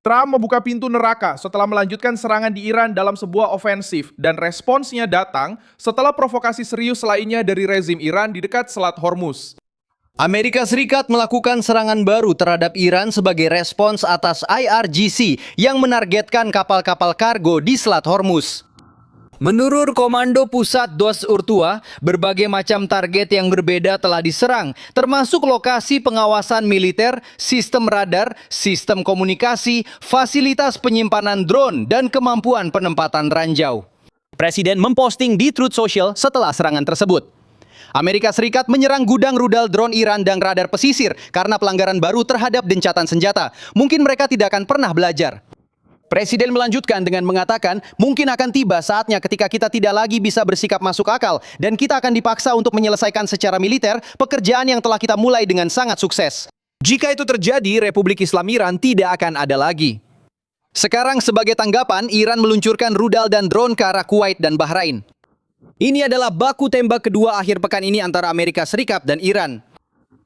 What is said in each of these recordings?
Trump membuka pintu neraka setelah melanjutkan serangan di Iran dalam sebuah ofensif dan responsnya datang setelah provokasi serius lainnya dari rezim Iran di dekat Selat Hormuz. Amerika Serikat melakukan serangan baru terhadap Iran sebagai respons atas IRGC yang menargetkan kapal-kapal kargo di Selat Hormuz. Menurut Komando Pusat Dos Urtua, berbagai macam target yang berbeda telah diserang, termasuk lokasi pengawasan militer, sistem radar, sistem komunikasi, fasilitas penyimpanan drone, dan kemampuan penempatan ranjau. Presiden memposting di Truth Social setelah serangan tersebut. Amerika Serikat menyerang gudang rudal drone Iran dan radar pesisir karena pelanggaran baru terhadap gencatan senjata. Mungkin mereka tidak akan pernah belajar. Presiden melanjutkan dengan mengatakan, mungkin akan tiba saatnya ketika kita tidak lagi bisa bersikap masuk akal dan kita akan dipaksa untuk menyelesaikan secara militer pekerjaan yang telah kita mulai dengan sangat sukses. Jika itu terjadi, Republik Islam Iran tidak akan ada lagi. Sekarang sebagai tanggapan, Iran meluncurkan rudal dan drone ke arah Kuwait dan Bahrain. Ini adalah baku tembak kedua akhir pekan ini antara Amerika Serikat dan Iran.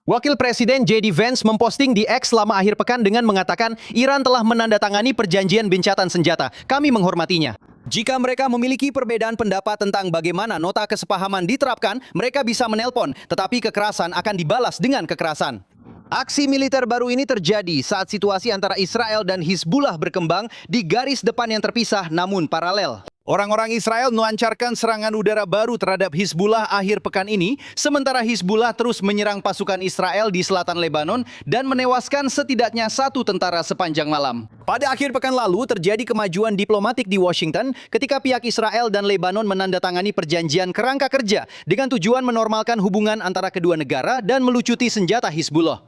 Wakil Presiden J.D. Vance memposting di X selama akhir pekan dengan mengatakan Iran telah menandatangani perjanjian gencatan senjata. Kami menghormatinya. Jika mereka memiliki perbedaan pendapat tentang bagaimana nota kesepahaman diterapkan, mereka bisa menelpon, tetapi kekerasan akan dibalas dengan kekerasan. Aksi militer baru ini terjadi saat situasi antara Israel dan Hizbullah berkembang di garis depan yang terpisah namun paralel. Orang-orang Israel melancarkan serangan udara baru terhadap Hizbullah akhir pekan ini, sementara Hizbullah terus menyerang pasukan Israel di selatan Lebanon dan menewaskan setidaknya 1 tentara sepanjang malam. Pada akhir pekan lalu terjadi kemajuan diplomatik di Washington ketika pihak Israel dan Lebanon menandatangani perjanjian kerangka kerja dengan tujuan menormalkan hubungan antara kedua negara dan melucuti senjata Hizbullah.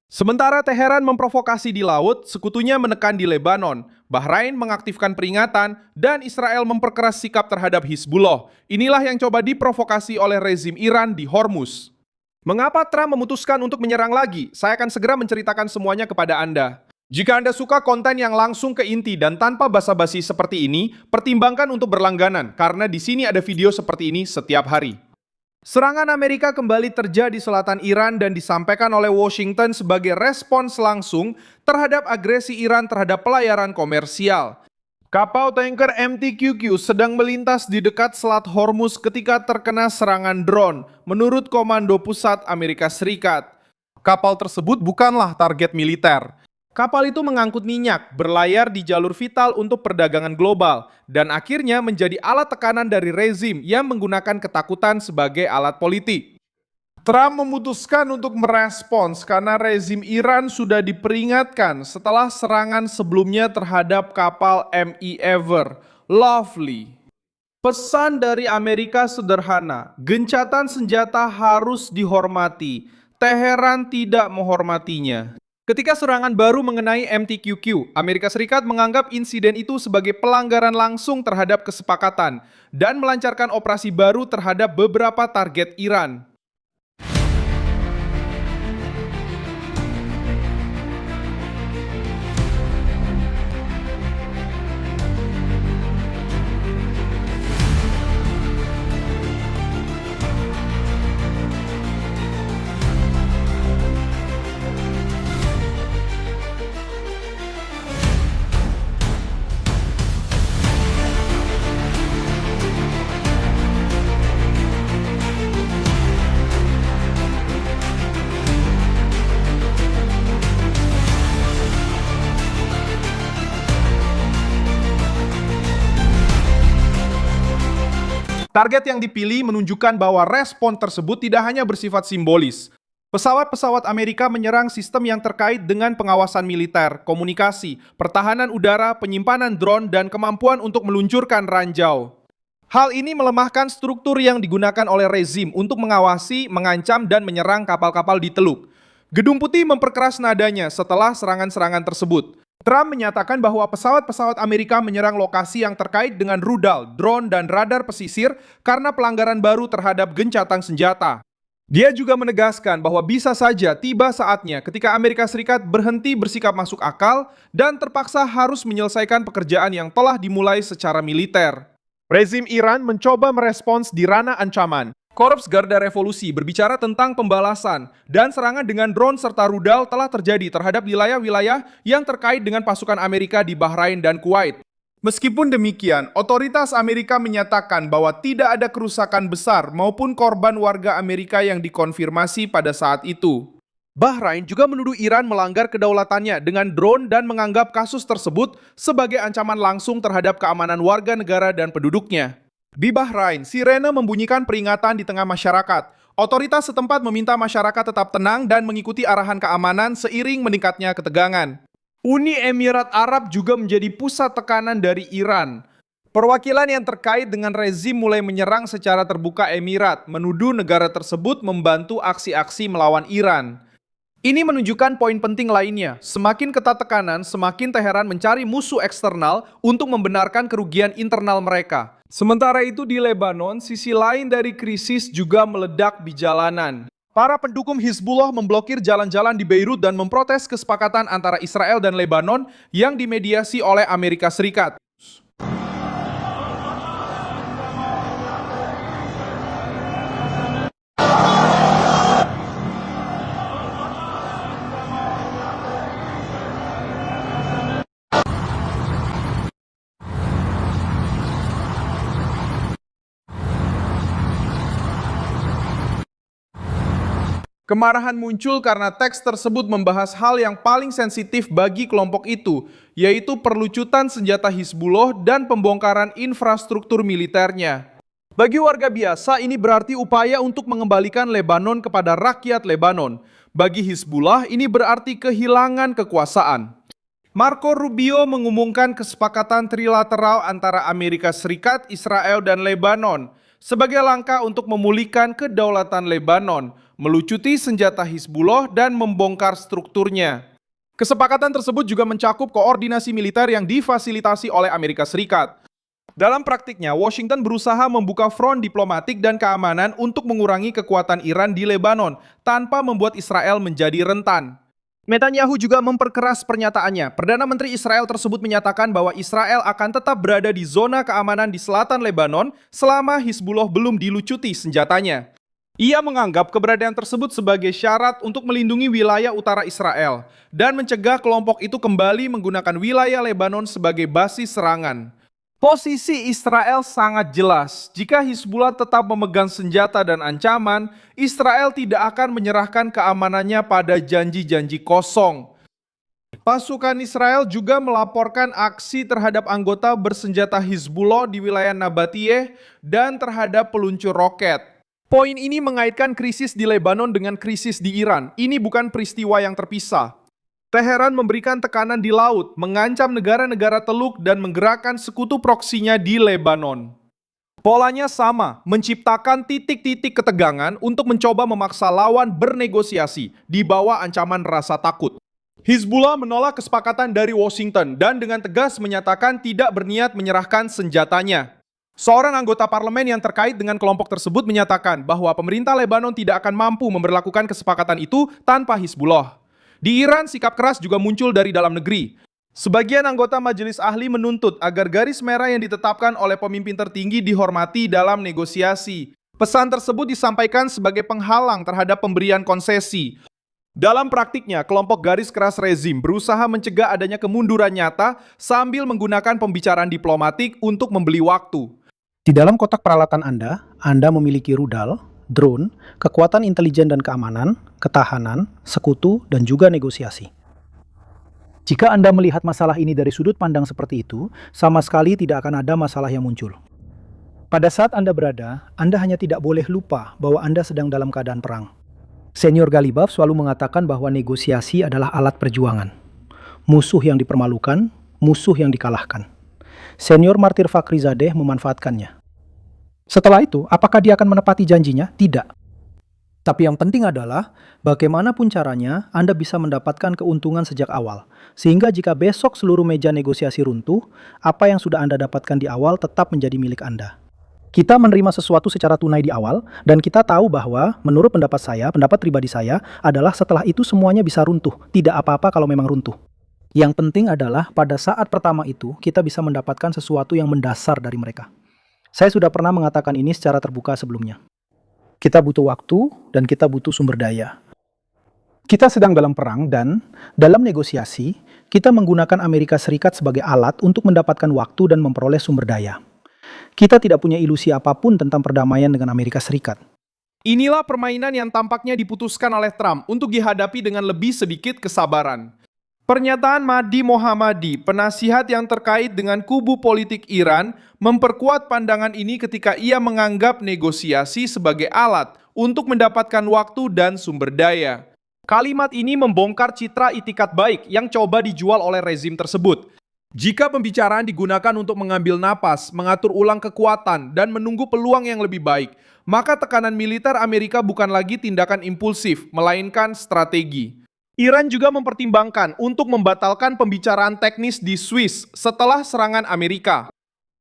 Sementara Teheran memprovokasi di laut, sekutunya menekan di Lebanon, Bahrain mengaktifkan peringatan, dan Israel memperkeras sikap terhadap Hizbullah. Inilah yang coba diprovokasi oleh rezim Iran di Hormuz. Mengapa Trump memutuskan untuk menyerang lagi? Saya akan segera menceritakan semuanya kepada Anda. Jika Anda suka konten yang langsung ke inti dan tanpa basa-basi seperti ini, pertimbangkan untuk berlangganan, karena di sini ada video seperti ini setiap hari. Serangan Amerika kembali terjadi di selatan Iran dan disampaikan oleh Washington sebagai respons langsung terhadap agresi Iran terhadap pelayaran komersial. Kapal tanker MT-QQ sedang melintas di dekat Selat Hormuz ketika terkena serangan drone, menurut Komando Pusat Amerika Serikat. Kapal tersebut bukanlah target militer. Kapal itu mengangkut minyak, berlayar di jalur vital untuk perdagangan global, dan akhirnya menjadi alat tekanan dari rezim yang menggunakan ketakutan sebagai alat politik. Trump memutuskan untuk merespons karena rezim Iran sudah diperingatkan setelah serangan sebelumnya terhadap kapal ME Ever, Lovely. Pesan dari Amerika sederhana, gencatan senjata harus dihormati, Teheran tidak menghormatinya. Ketika serangan baru mengenai MT-QQ, Amerika Serikat menganggap insiden itu sebagai pelanggaran langsung terhadap kesepakatan dan melancarkan operasi baru terhadap beberapa target Iran. Target yang dipilih menunjukkan bahwa respon tersebut tidak hanya bersifat simbolis. Pesawat-pesawat Amerika menyerang sistem yang terkait dengan pengawasan militer, komunikasi, pertahanan udara, penyimpanan drone, dan kemampuan untuk meluncurkan ranjau. Hal ini melemahkan struktur yang digunakan oleh rezim untuk mengawasi, mengancam, dan menyerang kapal-kapal di Teluk. Gedung Putih memperkeras nadanya setelah serangan-serangan tersebut. Trump menyatakan bahwa pesawat-pesawat Amerika menyerang lokasi yang terkait dengan rudal, drone, dan radar pesisir karena pelanggaran baru terhadap gencatan senjata. Dia juga menegaskan bahwa bisa saja tiba saatnya ketika Amerika Serikat berhenti bersikap masuk akal dan terpaksa harus menyelesaikan pekerjaan yang telah dimulai secara militer. Rezim Iran mencoba merespons di ranah ancaman. Korps Garda Revolusi berbicara tentang pembalasan dan serangan dengan drone serta rudal telah terjadi terhadap wilayah-wilayah yang terkait dengan pasukan Amerika di Bahrain dan Kuwait. Meskipun demikian, otoritas Amerika menyatakan bahwa tidak ada kerusakan besar maupun korban warga Amerika yang dikonfirmasi pada saat itu. Bahrain juga menuduh Iran melanggar kedaulatannya dengan drone dan menganggap kasus tersebut sebagai ancaman langsung terhadap keamanan warga negara dan penduduknya. Di Bahrain, sirene membunyikan peringatan di tengah masyarakat. Otoritas setempat meminta masyarakat tetap tenang dan mengikuti arahan keamanan seiring meningkatnya ketegangan. Uni Emirat Arab juga menjadi pusat tekanan dari Iran. Perwakilan yang terkait dengan rezim mulai menyerang secara terbuka Emirat, menuduh negara tersebut membantu aksi-aksi melawan Iran. Ini menunjukkan poin penting lainnya. Semakin ketat tekanan, semakin Teheran mencari musuh eksternal untuk membenarkan kerugian internal mereka. Sementara itu di Lebanon, sisi lain dari krisis juga meledak di jalanan. Para pendukung Hizbullah memblokir jalan-jalan di Beirut dan memprotes kesepakatan antara Israel dan Lebanon yang dimediasi oleh Amerika Serikat. Kemarahan muncul karena teks tersebut membahas hal yang paling sensitif bagi kelompok itu, yaitu perlucutan senjata Hizbullah dan pembongkaran infrastruktur militernya. Bagi warga biasa, ini berarti upaya untuk mengembalikan Lebanon kepada rakyat Lebanon. Bagi Hizbullah, ini berarti kehilangan kekuasaan. Marco Rubio mengumumkan kesepakatan trilateral antara Amerika Serikat, Israel, dan Lebanon sebagai langkah untuk memulihkan kedaulatan Lebanon, melucuti senjata Hizbullah dan membongkar strukturnya. Kesepakatan tersebut juga mencakup koordinasi militer yang difasilitasi oleh Amerika Serikat. Dalam praktiknya, Washington berusaha membuka front diplomatik dan keamanan untuk mengurangi kekuatan Iran di Lebanon tanpa membuat Israel menjadi rentan. Netanyahu juga memperkeras pernyataannya. Perdana Menteri Israel tersebut menyatakan bahwa Israel akan tetap berada di zona keamanan di selatan Lebanon selama Hizbullah belum dilucuti senjatanya. Ia menganggap keberadaan tersebut sebagai syarat untuk melindungi wilayah utara Israel dan mencegah kelompok itu kembali menggunakan wilayah Lebanon sebagai basis serangan. Posisi Israel sangat jelas. Jika Hizbullah tetap memegang senjata dan ancaman, Israel tidak akan menyerahkan keamanannya pada janji-janji kosong. Pasukan Israel juga melaporkan aksi terhadap anggota bersenjata Hizbullah di wilayah Nabatiyeh dan terhadap peluncur roket. Poin ini mengaitkan krisis di Lebanon dengan krisis di Iran. Ini bukan peristiwa yang terpisah. Teheran memberikan tekanan di laut, mengancam negara-negara Teluk dan menggerakkan sekutu proksinya di Lebanon. Polanya sama, menciptakan titik-titik ketegangan untuk mencoba memaksa lawan bernegosiasi di bawah ancaman rasa takut. Hizbullah menolak kesepakatan dari Washington dan dengan tegas menyatakan tidak berniat menyerahkan senjatanya. Seorang anggota parlemen yang terkait dengan kelompok tersebut menyatakan bahwa pemerintah Lebanon tidak akan mampu memberlakukan kesepakatan itu tanpa Hizbullah. Di Iran, sikap keras juga muncul dari dalam negeri. Sebagian anggota majelis ahli menuntut agar garis merah yang ditetapkan oleh pemimpin tertinggi dihormati dalam negosiasi. Pesan tersebut disampaikan sebagai penghalang terhadap pemberian konsesi. Dalam praktiknya, kelompok garis keras rezim berusaha mencegah adanya kemunduran nyata sambil menggunakan pembicaraan diplomatik untuk membeli waktu. Di dalam kotak peralatan Anda memiliki rudal, drone, kekuatan intelijen dan keamanan, ketahanan, sekutu, dan juga negosiasi. Jika Anda melihat masalah ini dari sudut pandang seperti itu, sama sekali tidak akan ada masalah yang muncul. Pada saat Anda berada, Anda hanya tidak boleh lupa bahwa Anda sedang dalam keadaan perang. Senior Galibaf selalu mengatakan bahwa negosiasi adalah alat perjuangan. Musuh yang dipermalukan, musuh yang dikalahkan. Senior Martir Fakhrizadeh memanfaatkannya. Setelah itu, apakah dia akan menepati janjinya? Tidak. Tapi yang penting adalah, bagaimanapun caranya, Anda bisa mendapatkan keuntungan sejak awal. Sehingga jika besok seluruh meja negosiasi runtuh, apa yang sudah Anda dapatkan di awal tetap menjadi milik Anda. Kita menerima sesuatu secara tunai di awal, dan kita tahu bahwa, menurut pendapat pribadi saya, adalah setelah itu semuanya bisa runtuh. Tidak apa-apa kalau memang runtuh. Yang penting adalah, pada saat pertama itu, kita bisa mendapatkan sesuatu yang mendasar dari mereka. Saya sudah pernah mengatakan ini secara terbuka sebelumnya. Kita butuh waktu dan kita butuh sumber daya. Kita sedang dalam perang dan dalam negosiasi, kita menggunakan Amerika Serikat sebagai alat untuk mendapatkan waktu dan memperoleh sumber daya. Kita tidak punya ilusi apapun tentang perdamaian dengan Amerika Serikat. Inilah permainan yang tampaknya diputuskan oleh Trump untuk dihadapi dengan lebih sedikit kesabaran. Pernyataan Mahdi Mohammadi, penasihat yang terkait dengan kubu politik Iran, memperkuat pandangan ini ketika ia menganggap negosiasi sebagai alat untuk mendapatkan waktu dan sumber daya. Kalimat ini membongkar citra itikat baik yang coba dijual oleh rezim tersebut. Jika pembicaraan digunakan untuk mengambil napas, mengatur ulang kekuatan, dan menunggu peluang yang lebih baik, maka tekanan militer Amerika bukan lagi tindakan impulsif, melainkan strategi. Iran juga mempertimbangkan untuk membatalkan pembicaraan teknis di Swiss setelah serangan Amerika.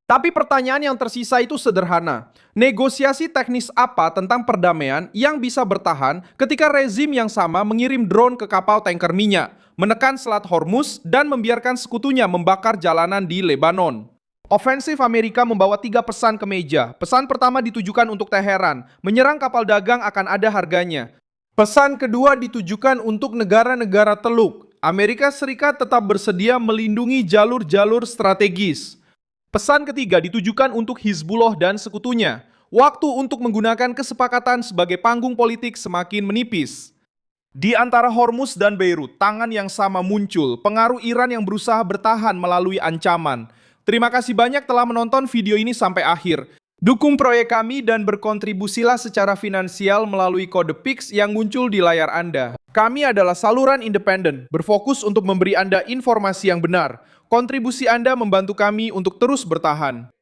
Tapi pertanyaan yang tersisa itu sederhana. Negosiasi teknis apa tentang perdamaian yang bisa bertahan ketika rezim yang sama mengirim drone ke kapal tanker minyak, menekan Selat Hormuz, dan membiarkan sekutunya membakar jalanan di Lebanon? Ofensif Amerika membawa 3 pesan ke meja. Pesan pertama ditujukan untuk Teheran, menyerang kapal dagang akan ada harganya. Pesan kedua ditujukan untuk negara-negara Teluk. Amerika Serikat tetap bersedia melindungi jalur-jalur strategis. Pesan ketiga ditujukan untuk Hizbullah dan sekutunya. Waktu untuk menggunakan kesepakatan sebagai panggung politik semakin menipis. Di antara Hormuz dan Beirut, tangan yang sama muncul, pengaruh Iran yang berusaha bertahan melalui ancaman. Terima kasih banyak telah menonton video ini sampai akhir. Dukung proyek kami dan berkontribusilah secara finansial melalui kode Pix yang muncul di layar Anda. Kami adalah saluran independen, berfokus untuk memberi Anda informasi yang benar. Kontribusi Anda membantu kami untuk terus bertahan.